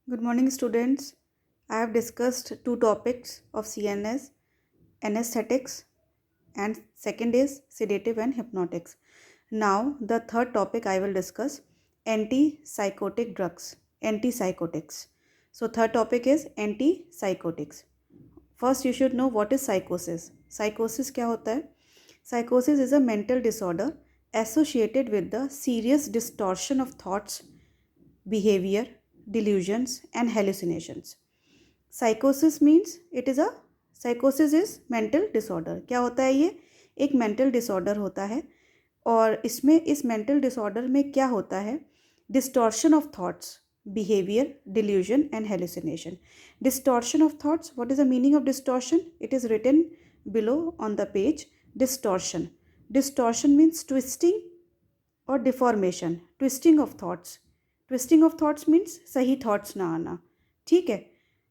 Good morning, students. I have discussed two topics of CNS, anesthetics, and second is sedative and hypnotics. Now, the third topic I will discuss antipsychotic drugs, antipsychotics. So, third topic is antipsychotics. First, you should know what is psychosis. Psychosis क्या होता है? Psychosis is a mental disorder associated with the serious distortion of thoughts, behavior, delusions, and hallucinations. साइकोसिस means it is a साइकोसिस is mental disorder. क्या होता है ये? एक mental disorder होता है और इसमें इस मेंटल डिसऑर्डर में क्या होता है? Distortion of thoughts, behaviour, delusion and hallucination. Distortion of thoughts, what is the meaning of distortion? It is written below on the page. Distortion, distortion means twisting और deformation. Twisting of thoughts, twisting of thoughts means सही thoughts ना आना. ठीक है.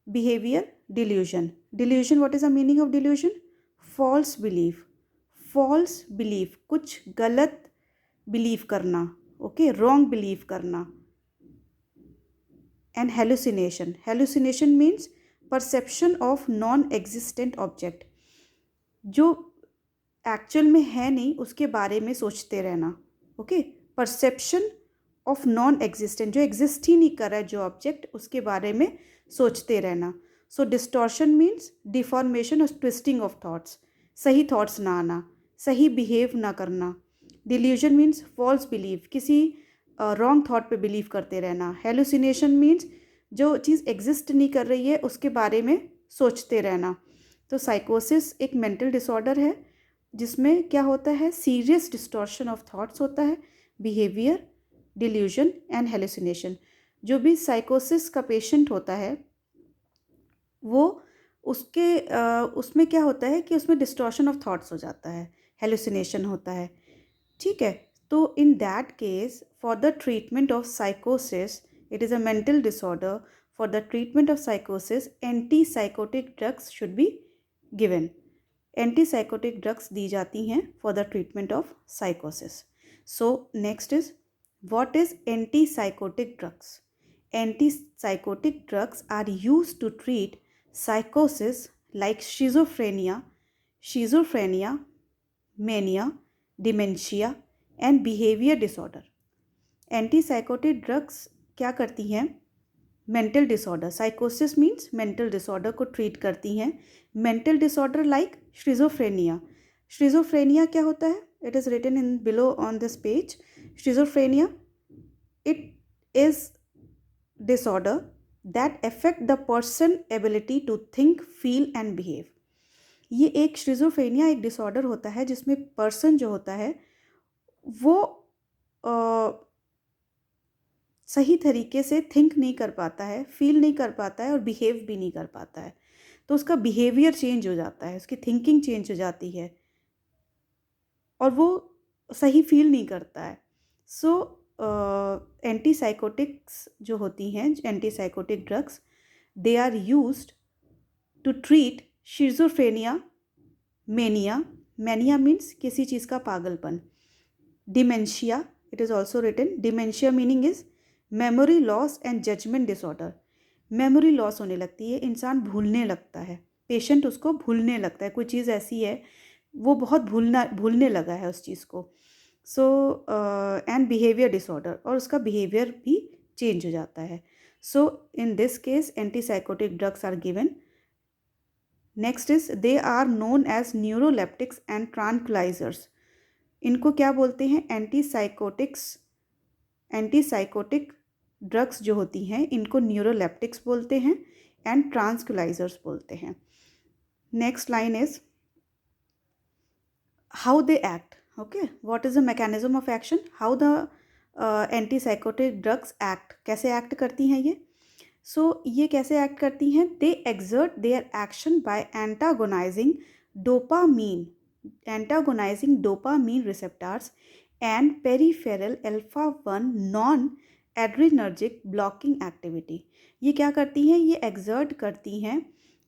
Behaviour, delusion. Delusion, what is the meaning of delusion? False belief, false belief, कुछ गलत believe करना. Okay, wrong believe करना. And hallucination, hallucination means perception of non existent object, जो एक्चुअल में है नहीं उसके बारे में सोचते रहना. Okay, perception of non existent, जो एग्जिस्ट ही नहीं कर रहा है जो ऑब्जेक्ट, उसके बारे में सोचते रहना. सो डिस्टॉर्शन मीन्स डिफॉर्मेशन और ट्विस्टिंग ऑफ थॉट्स, सही थॉट्स ना आना, सही बिहेव ना करना. डिल्यूजन मीन्स फॉल्स बिलीव, किसी रॉन्ग थॉट पे बिलीव करते रहना. हेलुसिनेशन मीन्स जो चीज़ एग्जिस्ट नहीं कर रही है उसके बारे में सोचते रहना. तो साइकोसिस एक मेंटल डिसऑर्डर है जिसमें क्या होता है? सीरियस डिस्टॉर्शन ऑफ थॉट्स होता है, बिहेवियर, डिल्यूजन एंड हेलुसिनेशन. जो भी साइकोसिस का पेशेंट होता है वो उसमें क्या होता है कि उसमें डिस्टॉर्शन ऑफ थॉट्स हो जाता है, हेलुसिनेशन होता है. ठीक है. तो in that case, for the treatment of साइकोसिस, it is a mental disorder, for the treatment of साइकोसिस anti psychotic drugs should be given. Anti psychotic drugs दी जाती हैं for the treatment of साइकोसिस. So next is, what is antipsychotic drugs? Antipsychotic drugs are used to treat psychosis like schizophrenia, mania, dementia and behavior disorder. Antipsychotic drugs क्या करती हैं? Mental disorder, साइकोसिस means mental disorder को treat करती हैं. Mental disorder like schizophrenia. Schizophrenia क्या होता है? It is written in below on this page. Schizophrenia, it is disorder that affect the person ability to think, feel and behave. ये एक श्रिजोफ्रेनिया एक disorder होता है जिसमें पर्सन जो होता है वो सही तरीके से थिंक नहीं कर पाता है, फील नहीं कर पाता है और बिहेव भी नहीं कर पाता है. तो उसका बिहेवियर चेंज हो जाता है, उसकी थिंकिंग चेंज हो जाती है और वो सही फील नहीं करता है. सो एंटीसाइकोटिक्स जो होती हैं, antipsychotic drugs, they are used to treat schizophrenia, mania, mania means किसी चीज़ का पागलपन. Dementia, it is also written. Dementia meaning is memory loss and judgment disorder. Memory loss होने लगती है, इंसान भूलने लगता है, पेशेंट उसको भूलने लगता है, कोई चीज़ ऐसी है वो बहुत भूलने लगा है उस चीज़ को. सो एंड बिहेवियर डिसऑर्डर, और उसका बिहेवियर भी चेंज हो जाता है. So in this case antipsychotic drugs are given. Next is, they are known as neuroleptics and tranquillisers. इनको क्या बोलते हैं? एंटीसाइकोटिक ड्रग्स जो होती हैं इनको न्यूरोलेप्टिक्स बोलते हैं एंड ट्रांक्विलाइजर्स बोलते हैं. Next line is how they act. Okay, what is the mechanism of action? How the antipsychotic drugs act? कैसे एक्ट करती हैं ये? So ये कैसे एक्ट करती हैं? They exert their action by antagonizing dopamine receptors and peripheral alpha-1 non-adrenergic blocking activity. ये क्या करती हैं? ये exert करती हैं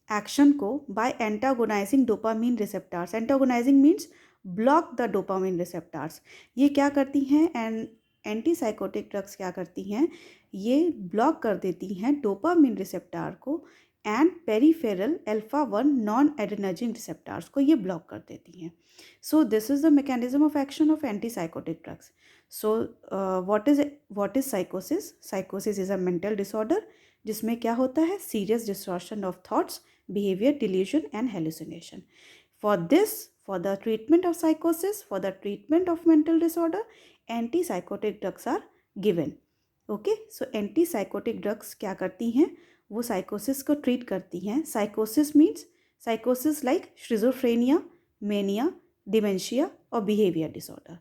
एक्शन को by antagonizing dopamine receptors. Antagonizing means block the dopamine receptors. ये क्या करती हैं? एंड एंटीसाइकोटिक ड्रग्स क्या करती हैं? ये ब्लॉक कर देती हैं डोपामिन रिसेप्टार को and peripheral alpha 1 non adrenergic receptors को ये ब्लॉक कर देती हैं. So this is the mechanism of action of antipsychotic drugs. So what is साइकोसिस? साइकोसिस is a mental disorder जिसमें क्या होता है? Serious distortion of thoughts, behavior, delusion and hallucination. For the treatment of psychosis, for the treatment of mental disorder, antipsychotic drugs are given. Okay, so antipsychotic drugs क्या करती हैं? वो साइकोसिस को treat करती हैं. साइकोसिस means साइकोसिस like schizophrenia, mania, dementia और behavior disorder.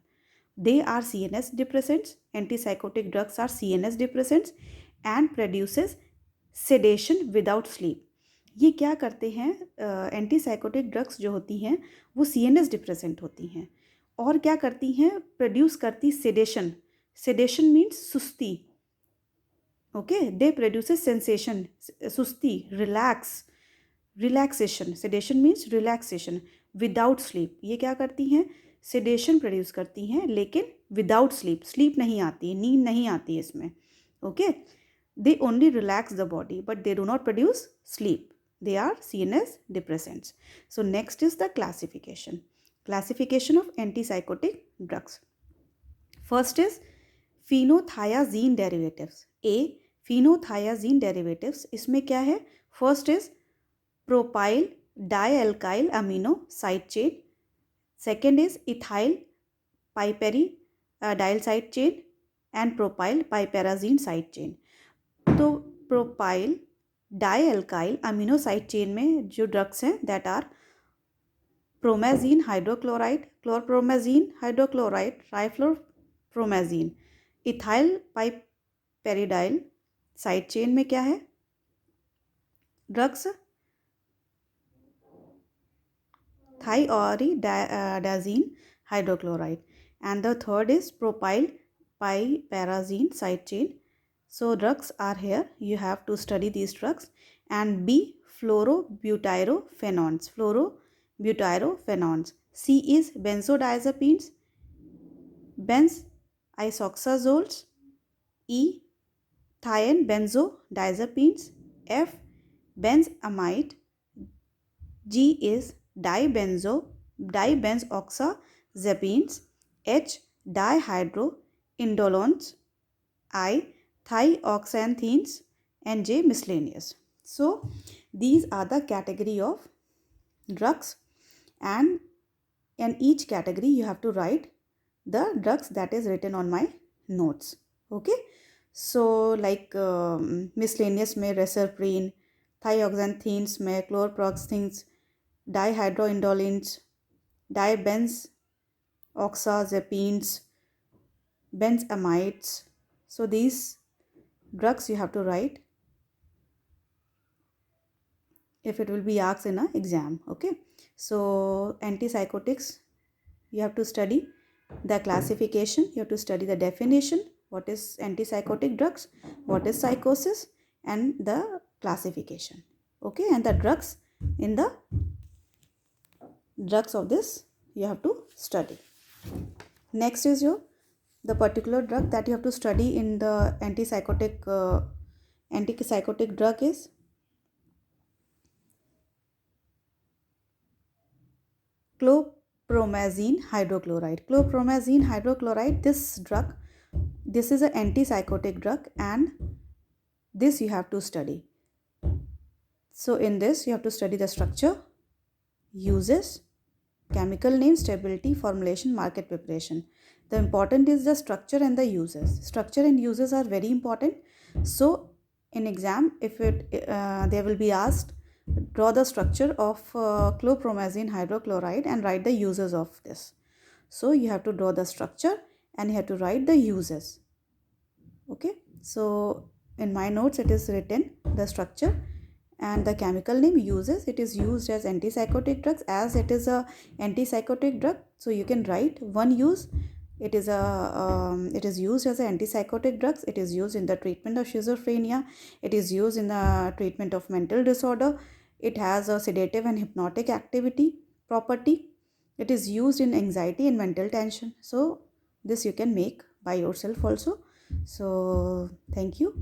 They are CNS depressants. Antipsychotic drugs are CNS depressants and produces sedation without sleep. ये क्या करते हैं? एंटीसाइकोटिक ड्रग्स जो होती हैं वो सीएनएस डिप्रेसेंट होती हैं और क्या करती हैं? प्रोड्यूस करती सेडेशन. सेडेशन मीन्स सुस्ती. ओके, दे प्रोड्यूसेस सेंसेशन, सुस्ती, relaxation. Sedation means relaxation without sleep. ये क्या करती हैं? सेडेशन प्रोड्यूस करती हैं लेकिन विदाउट स्लीप. स्लीप नहीं आती, नींद नहीं आती इसमें. Okay, they only relax the body but they do not produce sleep. They are CNS depressants. So next is the classification. Classification of antipsychotic drugs. First is phenothiazine derivatives. A, phenothiazine derivatives. इसमें क्या है? First is propyl dialkyl amino side chain. Second is ethyl piperidine side chain and propyl piperazine side chain. तो propyl dialkyl amino side chain में जो drugs हैं that are promazine hydrochloride, chlorpromazine hydrochloride, triflupromazine. Ethyl piperidyl side chain में क्या है? Drugs thiioridazine hydrochloride. And the third is propyl piperazine side chain. So drugs are here. You have to study these drugs. And B, fluorobutyrofenones. Fluorobutyrofenones. C is benzodiazepines, benzisoxazoles. E, thiene-benzodiazepines. F, benzamide. G is dibenzoxazepines. H, dihydroindolones. I, thioxanthines, and J, miscellaneous. So these are the category of drugs and in each category you have to write the drugs that is written on my notes. Okay, so like miscellaneous में reserpine, thioxanthines में chlorproxenes, dihydroindolines, dibenzoxazepines, benzamides. So these drugs you have to write if it will be asked in an exam. Okay, so antipsychotics you have to study the classification, you have to study the definition, what is antipsychotic drugs, what is psychosis, and the classification. Okay, and the drugs in the drugs of this you have to study. Next is the particular drug that you have to study in the antipsychotic drug is chlorpromazine hydrochloride. Chlorpromazine hydrochloride, this drug, this is an antipsychotic drug and this you have to study. So in this you have to study the structure, uses, chemical name, stability, formulation, market preparation. The important is the structure and the uses. Structure and uses are very important. So in exam, if they will be asked, draw the structure of chlorpromazine hydrochloride and write the uses of this. So you have to draw the structure and you have to write the uses. Okay, so in my notes it is written the structure and the chemical name, uses. It is used as antipsychotic drugs. As it is a antipsychotic drug, so you can write one use. It is used as an antipsychotic drugs. It is used in the treatment of schizophrenia. It is used in the treatment of mental disorder. It has a sedative and hypnotic activity property. It is used in anxiety and mental tension. So this you can make by yourself also. So thank you.